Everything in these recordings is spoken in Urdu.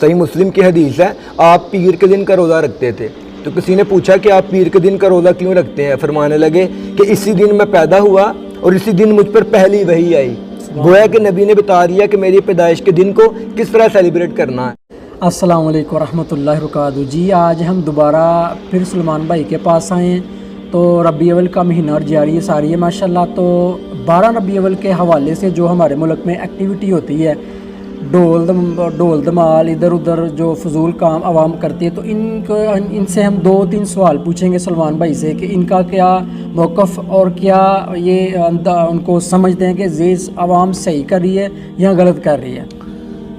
صحیح مسلم کی حدیث ہے، آپ پیر کے دن کا روزہ رکھتے تھے۔ تو کسی نے پوچھا کہ آپ پیر کے دن کا روزہ کیوں رکھتے ہیں؟ فرمانے لگے کہ اسی دن میں پیدا ہوا اور اسی دن مجھ پر پہلی وحی آئی۔ گویا کہ نبی نے بتا دیا کہ میری پیدائش کے دن کو کس طرح سیلیبریٹ کرنا ہے۔ السلام علیکم ورحمۃ اللہ وبرکاتہ۔ جی آج ہم دوبارہ پھر سلمان بھائی کے پاس آئے ہیں۔ تو ربیع الاول کا مہینہ اور جاری ہے ساری ہے ماشاءاللہ۔ تو 12 ربیع الاول کے حوالے سے جو ہمارے ملک میں ایکٹیویٹی ہوتی ہے، ڈول دمال ادھر ادھر جو فضول کام عوام کرتی ہے، تو ان سے ہم 2-3 سوال پوچھیں گے سلمان بھائی سے کہ ان کا کیا موقف اور کیا یہ ان کو سمجھتے ہیں کہ یہ عوام صحیح کر رہی ہے یا غلط کر رہی ہے۔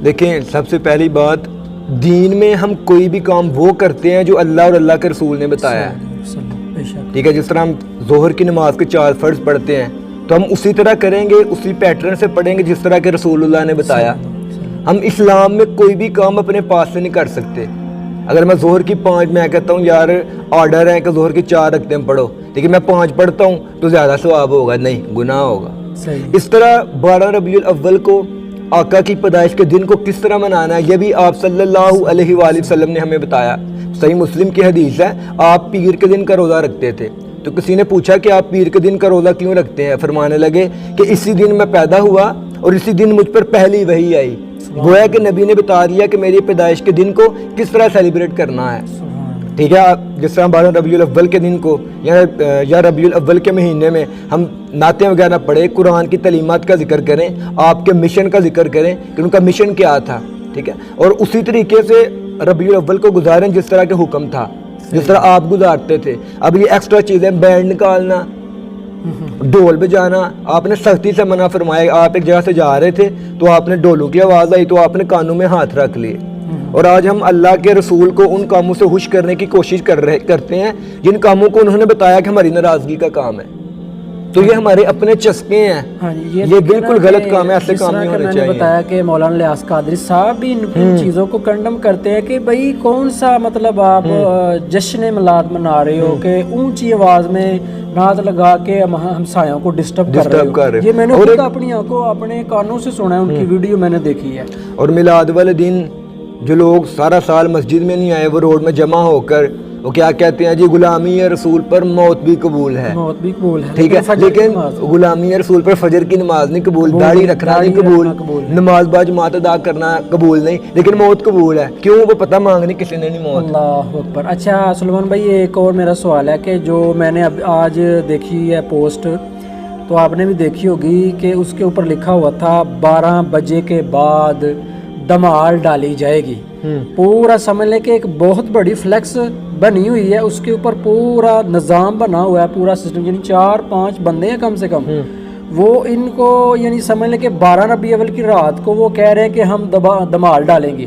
دیکھیں، سب سے پہلی بات، دین میں ہم کوئی بھی کام وہ کرتے ہیں جو اللہ اور اللہ کے رسول نے بتایا ہے، ٹھیک ہے؟ جس طرح ہم ظہر کی نماز کے 4 فرض پڑھتے ہیں تو ہم اسی طرح کریں گے، اسی پیٹرن سے پڑھیں گے جس طرح کہ رسول اللہ نے بتایا۔ ہم اسلام میں کوئی بھی کام اپنے پاس سے نہیں کر سکتے۔ اگر میں ظہر کی 5 میں کہتا ہوں یار آرڈر ہے کہ ظہر کی 4 رکھتے ہیں پڑھو، لیکن میں 5 پڑھتا ہوں تو زیادہ ثواب ہوگا؟ نہیں، گناہ ہوگا۔ اس طرح 12 ربیع الاول کو آقا کی پیدائش کے دن کو کس طرح منانا ہے، یہ بھی آپ صلی اللہ علیہ وآلہ وسلم نے ہمیں بتایا۔ صحیح مسلم کی حدیث ہے، آپ پیر کے دن کا روزہ رکھتے تھے۔ تو کسی نے پوچھا کہ آپ پیر کے دن کا روزہ کیوں رکھتے ہیں؟ فرمانے لگے کہ اسی دن میں پیدا ہوا اور اسی دن مجھ پر پہلی وحی آئی۔ گویا کہ نبی نے بتا دیا کہ میری پیدائش کے دن کو کس طرح سیلیبریٹ کرنا ہے، ٹھیک ہے؟ جس طرح 12 ربیع الاول کے دن کو یا ربیع الاول کے مہینے میں ہم نعتیں وغیرہ پڑھیں، قرآن کی تعلیمات کا ذکر کریں، آپ کے مشن کا ذکر کریں کہ ان کا مشن کیا تھا، ٹھیک ہے؟ اور اسی طریقے سے ربیع الاول کو گزاریں جس طرح کے حکم تھا، جس طرح آپ گزارتے تھے۔ اب یہ ایکسٹرا چیزیں، بینڈ نکالنا، ڈھول بجانا، آپ نے سختی سے منع فرمایا۔ آپ ایک جگہ سے جا رہے تھے تو آپ نے ڈھولوں کی آواز آئی تو آپ نے کانوں میں ہاتھ رکھ لیے۔ اور آج ہم اللہ کے رسول کو ان کاموں سے خوش کرنے کی کوشش کرتے ہیں جن کاموں کو انہوں نے بتایا کہ ہماری ناراضگی کا کام ہے۔ تو یہ ہمارے اپنے چسکے ہیں، یہ بالکل غلط کام ہے، ایسے کام نہیں ہونے چاہیے۔ میں نے بتایا کہ مولانا الیاس قادری صاحب بھی ان چیزوں کو کنڈم کرتے ہیں کہ بھائی کون سا مطلب آپ جشن میلاد منا رہے ہو کہ اونچی آواز میں نعت لگا کے ہمسایوں کو ڈسٹرب کر رہے ہو۔ یہ میں نے خود اپنی آنکھوں اپنے کانوں سے سنا ہے، ان کی ویڈیو میں نے دیکھی ہے۔ اور میلاد والے دن جو لوگ سارا سال مسجد میں نہیں آئے، وہ روڈ میں جمع ہو کر وہ کیا کہتے ہیں؟ جی غلامی رسول پر موت بھی قبول ہے، موت بھی قبول ہے، ٹھیک ہے؟ لیکن غلامی رسول پر فجر کی نماز نہیں قبول، داڑھی رکھنا نہیں قبول، نماز باجماعت ادا کرنا قبول نہیں، لیکن موت قبول ہے۔ کیوں؟ وہ پتہ مانگنی کسی نے نہیں موت۔ اللہ اکبر۔ اچھا سلمان بھائی، ایک اور میرا سوال ہے کہ جو میں نے اب آج دیکھی ہے پوسٹ، تو آپ نے بھی دیکھی ہوگی کہ اس کے اوپر لکھا ہوا تھا 12 بجے کے بعد دمال ڈالی جائے گی۔ پورا سمجھ لیں کہ ایک بہت بڑی فلیکس بنی ہوئی ہے، اس کے اوپر پورا نظام بنا ہوا ہے، پورا سسٹم، یعنی 4-5 بندے ہیں کم سے کم، وہ ان کو یعنی سمجھ لیں کہ 12 ربیع الاول کی رات کو وہ کہہ رہے ہیں کہ ہم دمال ڈالیں گے۔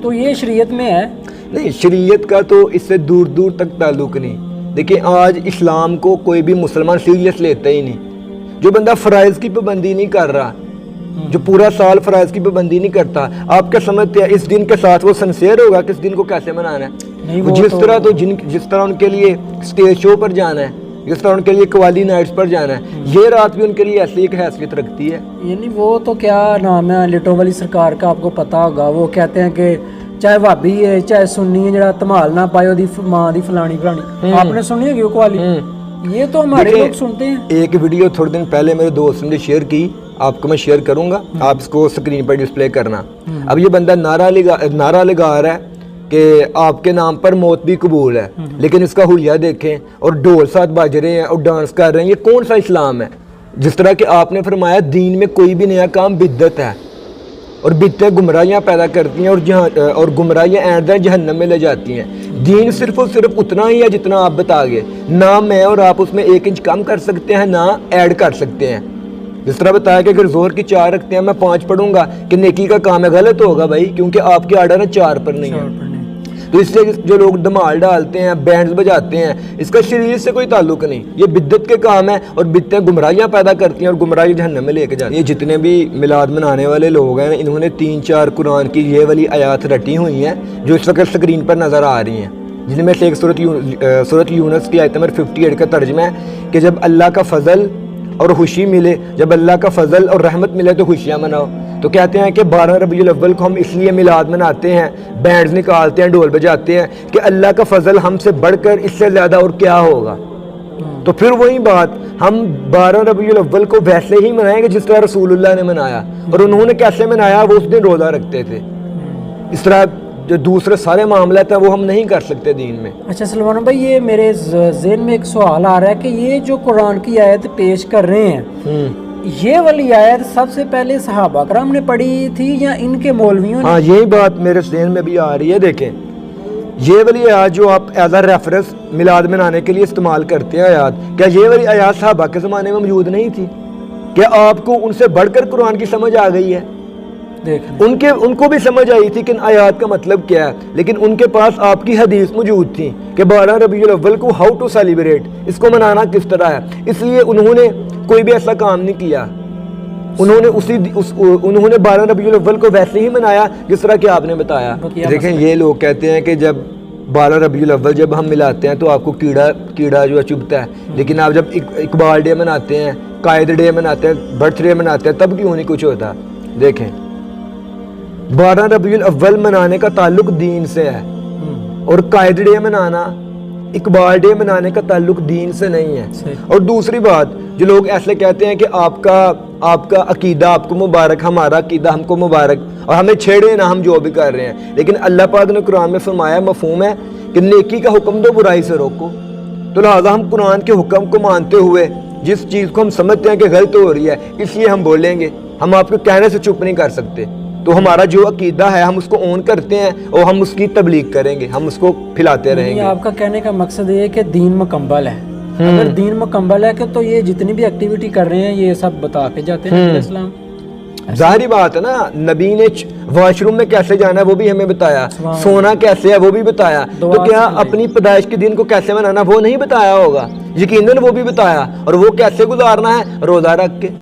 تو یہ شریعت میں ہے؟ نہیں، شریعت کا تو اس سے دور دور تک تعلق نہیں۔ دیکھیں، آج اسلام کو کوئی بھی مسلمان سیریس لیتا ہی نہیں۔ جو بندہ فرائض کی پابندی نہیں کر رہا، جو پورا سال فرائض کی پابندی نہیں کرتا، آپ کیا سمجھتے ہیں اس دن کے ساتھ وہ سنسیئر ہوگا کہ اس دن کو کیسے منانا ہے؟ جس طرح ان کے لیے اسٹیج شو پر جانا ہے، جس طرح ان کے لیے قوالی نائٹس پر جانا ہے، یہ رات بھی ان کے لیے ایسی ایک حیثیت رکھتی ہے۔ یعنی وہ تو کیا نام ہے لٹو والی سرکار کا، آپ کو پتا ہوگا، وہ کہتے ہیں کہ چاہے بھابی ہے چاہے سنی ہے، جڑا دھمال نہ پائے دی ماں دی فلانی فلانی، آپ نے سنی ہوگی وہ قوالی؟ یہ تو ہمارے لوگ سنتے ہیں۔ ایک ویڈیو تھوڑے دن پہلے میرے دوست نے شیئر کی، آپ کو میں شیئر کروں گا، آپ اس کو اسکرین پر ڈسپلے کرنا۔ اب یہ بندہ نعرہ لگا رہا ہے کہ آپ کے نام پر موت بھی قبول ہے، لیکن اس کا حلیہ دیکھیں اور ڈھول ساتھ بج رہے ہیں اور ڈانس کر رہے ہیں۔ یہ کون سا اسلام ہے؟ جس طرح کہ آپ نے فرمایا دین میں کوئی بھی نیا کام بدعت ہے، اور بدعتیں گمراہیاں پیدا کرتی ہیں اور گمراہیاں اینڈ جہنم میں لے جاتی ہیں۔ دین صرف اور صرف اتنا ہی ہے جتنا آپ بتا گئے، نہ میں اور آپ اس میں 1 انچ کم کر سکتے ہیں، نہ ایڈ کر سکتے ہیں۔ جس طرح بتایا کہ اگر ظہر کی 4 رکھتے ہیں میں 5 پڑھوں گا کہ نیکی کا کام ہے، غلط ہوگا بھائی، کیونکہ آپ کی آرڈر ہے 4 پر نہیں ہے۔ تو اس سے جو لوگ دھمال ڈالتے ہیں، بینڈز بجاتے ہیں، اس کا شریعت سے کوئی تعلق نہیں، یہ بدعت کے کام ہے، اور بدعتیں گمراہیاں پیدا کرتی ہیں اور گمراہی جہنم میں لے کے جاتی ہیں۔ یہ جتنے بھی میلاد منانے والے لوگ ہیں، انہوں نے 3-4 قرآن کی یہ والی آیات رٹی ہوئی ہیں جو اس وقت اسکرین پر نظر آ رہی ہیں، جن میں سے ایک سورۃ یونس کی آیت نمبر 58 کا ترجمہ ہے کہ جب اللہ کا فضل اور خوشی ملے، جب اللہ کا فضل اور رحمت ملے تو خوشیاں مناؤ۔ تو تو کہتے ہیں کہ 12 ربیع الاول کو ہم اس لیے میلاد مناتے ہیں، بینڈز نکالتے ہیں، ڈھول بجاتے ہیں کہ اللہ کا فضل ہم سے بڑھ کر اس سے زیادہ اور کیا ہوگا۔ تو پھر وہی بات، ہم 12 ربیع الاول کو ویسے ہی منائیں گے جس طرح رسول اللہ نے منایا، اور انہوں نے کیسے منایا، وہ اس دن روزہ رکھتے تھے۔ اس طرح جو دوسرے سارے معاملات ہیں وہ ہم نہیں کر سکتے دین میں۔ اچھا سلمان بھائی، یہ میرے ذہن میں ایک سوال آ رہا ہے کہ یہ جو قرآن کی آیت پیش کر رہے ہیں، یہ والی آیت سب سے پہلے صحابہ کرام نے پڑھی تھی یا ان کے مولویوں نے؟ ہاں، یہی بات میرے ذہن میں بھی آ رہی ہے۔ دیکھیں یہ والی آیات جو آپ ایز اے ریفرنس میلاد منانے کے لیے استعمال کرتے ہیں آیات، کیا یہ والی آیات صحابہ کے زمانے میں موجود نہیں تھی؟ کیا آپ کو ان سے بڑھ کر قرآن کی سمجھ آ گئی ہے؟ ان کو بھی سمجھ آئی تھی کہ ان آیات کا مطلب کیا ہے، لیکن ان کے پاس آپ کی حدیث موجود تھی کہ 12 ربیع الاول کو ہاؤ ٹو سیلیبریٹ، اس کو منانا کس طرح ہے، اس لیے انہوں نے کوئی بھی ایسا کام نہیں کیا۔ انہوں نے 12 ربیع الاول کو ویسے ہی منایا جس طرح کہ آپ نے بتایا۔ دیکھیں یہ لوگ کہتے ہیں کہ جب 12 ربیع الاول جب ہم ملاتے ہیں تو آپ کو کیڑا جو ہے چبھتا ہے، لیکن آپ جب اقبال ڈے مناتے ہیں، قائد ڈے مناتے ہیں، برتھ ڈے مناتے ہیں، تب کیوں نہیں کچھ ہوتا؟ دیکھیں 12 ربیع الاول منانے کا تعلق دین سے ہے، اور قائد ڈے منانا، اقبال ڈے منانے کا تعلق دین سے نہیں ہے۔ اور دوسری بات، جو لوگ ایسے کہتے ہیں کہ آپ کا عقیدہ آپ کو مبارک، ہمارا عقیدہ ہم کو مبارک، اور ہمیں چھیڑے نہ ہم جو بھی کر رہے ہیں، لیکن اللہ پاک نے قرآن میں فرمایا، مفہوم ہے کہ نیکی کا حکم دو، برائی سے روکو۔ تو لہٰذا ہم قرآن کے حکم کو مانتے ہوئے جس چیز کو ہم سمجھتے ہیں کہ غلط ہو رہی ہے، اس لیے ہم بولیں گے، ہم آپ کو کہنے سے چپ نہیں کر سکتے۔ تو ہمارا جو عقیدہ ہے ہم اس کو اون کرتے ہیں اور ہم اس کی تبلیغ کریں گے، ہم اس کو پھیلاتے رہیں گے۔ آپ کا کہنے کا مقصد یہ ہے کہ دین مکمل ہے، اگر دین مکمل ہے کہ تو یہ جتنی بھی ایکٹیویٹی کر رہے ہیں یہ سب بتا کے جاتے ہیں اسلام۔ ظاہری بات ہے نا، نبی نے واش روم میں کیسے جانا ہے وہ بھی ہمیں بتایا، سونا کیسے ہے وہ بھی بتایا، تو کیا اپنی پیدائش کے دن کو کیسے منانا وہ نہیں بتایا ہوگا؟ یقیناً وہ بھی بتایا، اور وہ کیسے گزارنا ہے، روزہ رکھ کے۔